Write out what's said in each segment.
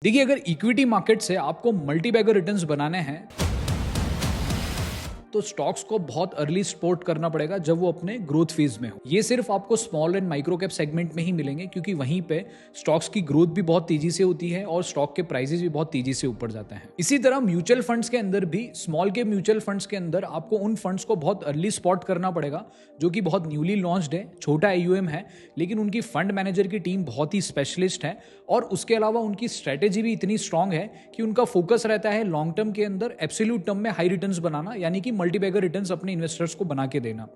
देखिए, अगर equity market से आपको मल्टी बैगर रिटर्न्स बनाने हैं तो स्टॉक्स को बहुत अर्ली सपोर्ट करना पड़ेगा जब वो अपने ग्रोथ फेज में हो। ये सिर्फ आपको small and micro cap segment में ही मिलेंगे, क्योंकि वहीं पे स्टॉक्स की ग्रोथ भी बहुत तेजी से होती है और स्टॉक के प्राइसेस भी बहुत तेजी से ऊपर जाते हैं। इसी तरह म्यूचुअल फंड्स के अंदर भी, स्मॉल कैप म्यूचुअल फंड्स के अंदर आपको उन फंड्स को बहुत अर्ली स्पॉट करना पड़ेगा जो कि बहुत न्यूली लॉन्च्ड है, छोटा AUM है, लेकिन उनकी फंड मैनेजर की टीम बहुत ही स्पेशलिस्ट है और उसके अलावा उनकी स्ट्रेटेजी भी इतनी स्ट्रांग है कि उनका फोकस रहता है लॉन्ग टर्म के अंदर एब्सोल्यूट टर्म में हाई रिटर्न्स बनाना, यानी कि मल्टीबैगर रिटर्न्स अपने इन्वेस्टर्स को बना के देना।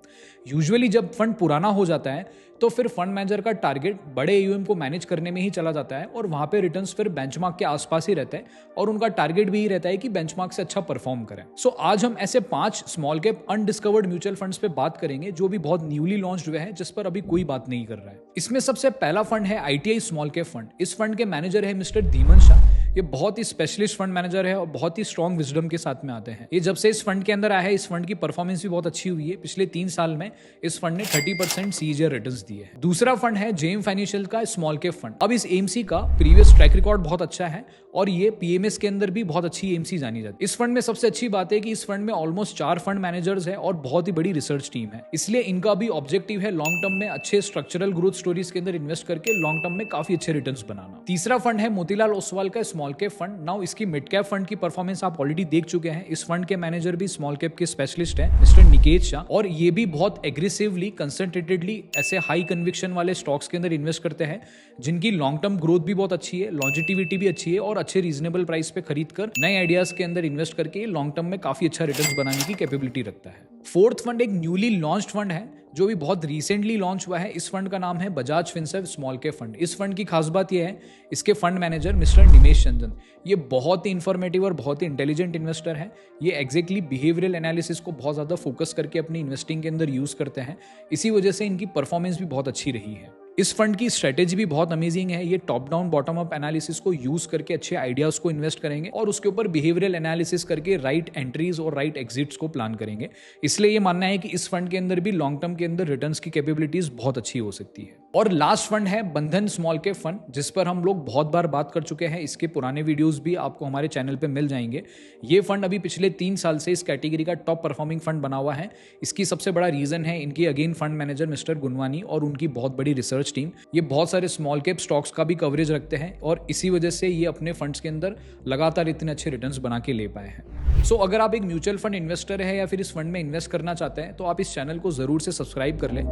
यूजुअली जब फंड पुराना हो जाता है तो फिर फंड मैनेजर का टारगेट बड़े AUM को मैनेज करने में ही चला जाता है और वहां पे रिटर्न्स फिर बेंचमार्क के आसपास ही रहते हैं और उनका टारगेट भी ही रहता है कि बेंचमार्क से अच्छा परफॉर्म करें। सो आज हम ऐसे 5 small cap undiscovered mutual funds पे बात करेंगे जो भी बहुत न्यूली लॉन्च्ड हुए हैं, जिस पर अभी कोई बात नहीं कर रहा है। इसमें सबसे पहला फंड है ITI स्मॉल कैप फंड। इस फंड के मैनेजर है मिस्टर धीमन शाह। ये बहुत ही स्पेशलिस्ट फंड मैनेजर है और बहुत ही स्ट्रॉन्ग विजडम के साथ में आते हैं। ये जब से इस फंड के अंदर आया है, इस फंड की परफॉर्मेंस भी बहुत अच्छी हुई है। पिछले 3 साल में इस फंड ने 30% CAGR रिटर्न्स दिए हैं। दूसरा फंड है JM फाइनेंशियल का स्मॉल कैप फंड। अब इस AMC का प्रीवियस ट्रैक रिकॉर्ड बहुत अच्छा है और ये PMS के अंदर भी बहुत अच्छी AMC जानी जाती है। इस फंड में सबसे अच्छी बात है कि इस फंड में ऑलमोस्ट 4 फंड मैनेजर्स है और बहुत ही बड़ी रिसर्च टीम है, इसलिए इनका भी ऑब्जेक्टिव है लॉन्ग टर्म में अच्छे स्ट्रक्चरल ग्रोथ स्टोरीज के अंदर इन्वेस्ट करके लॉन्ग टर्म में काफी अच्छे रिटर्न्स बनाना। तीसरा फंड है मोतीलाल ओसवाल का स्मॉल कैप फंड। नाउ इसकी मिड कैप फंड की परफॉर्मेंस आप ऑलरेडी देख चुके हैं। इस फंड के मैनेजर भी स्मॉल कैप के स्पेशलिस्ट है मिस्टर निकेत शाह और ये भी बहुत एग्रेसिवली, कंसंट्रेटेडली ऐसे हाई कन्विक्शन वाले स्टॉक्स के अंदर इन्वेस्ट करते हैं जिनकी लॉन्ग टर्म ग्रोथ भी बहुत अच्छी है, लॉन्जिटिविटी भी अच्छी है और अच्छे रीजनेबल प्राइस पे खरीद कर नए आइडियाज के अंदर इन्वेस्ट करके लॉन्ग टर्म में काफी अच्छा रिटर्न्स बनाने की कैपेबिलिटी रखता है। फोर्थ फंड एक न्यूली लॉन्च्ड फंड है जो भी बहुत रिसेंटली लॉन्च हुआ है। इस फंड का नाम है Bajaj Finserv small cap fund. इस फंड की खास बात यह है, इसके फंड मैनेजर मिस्टर निमेश चंदन, ये बहुत ही इंफॉर्मेटिव और बहुत ही इंटेलिजेंट इन्वेस्टर है। ये एग्जैक्टली बिहेवियरल एनालिसिस को बहुत ज्यादा फोकस करके अपनी इन्वेस्टिंग के अंदर यूज करते हैं। इसी वजह से इनकी परफॉर्मेंस भी बहुत अच्छी रही है। इस फंड की स्ट्रेटेजी भी बहुत अमेजिंग है। ये top down bottom up analysis को यूज करके अच्छे आइडियाज को इन्वेस्ट करेंगे और उसके ऊपर बिहेवियरल एनालिसिस करके राइट एंट्रीज और राइट एग्जिट्स को प्लान करेंगे। इसलिए ये मानना है कि इस फंड के अंदर भी लॉन्ग टर्म के अंदर रिटर्न्स की कैपेबिलिटीज बहुत अच्छी हो सकती है। और लास्ट फंड है बंधन स्मॉल कैप फंड, जिस पर हम लोग बहुत बार बात कर चुके हैं। इसके पुराने वीडियोस भी आपको हमारे चैनल पे मिल जाएंगे। ये फंड अभी पिछले 3 साल से इस कैटेगरी का टॉप परफॉर्मिंग फंड बना हुआ है। इसकी सबसे बड़ा रीजन है इनकी अगेन फंड मैनेजर मिस्टर गुनवानी और उनकी बहुत बड़ी रिसर्च टीम। ये बहुत सारे स्मॉल कैप स्टॉक्स का भी कवरेज रखते हैं और इसी वजह से ये अपने फंड्स के अंदर लगातार इतने अच्छे रिटर्न्स बना के ले पाए हैं। सो अगर आप एक म्यूचुअल फंड इन्वेस्टर है या फिर इस फंड में इन्वेस्ट करना चाहते हैं तो आप इस चैनल को जरूर से सब्सक्राइब कर लें।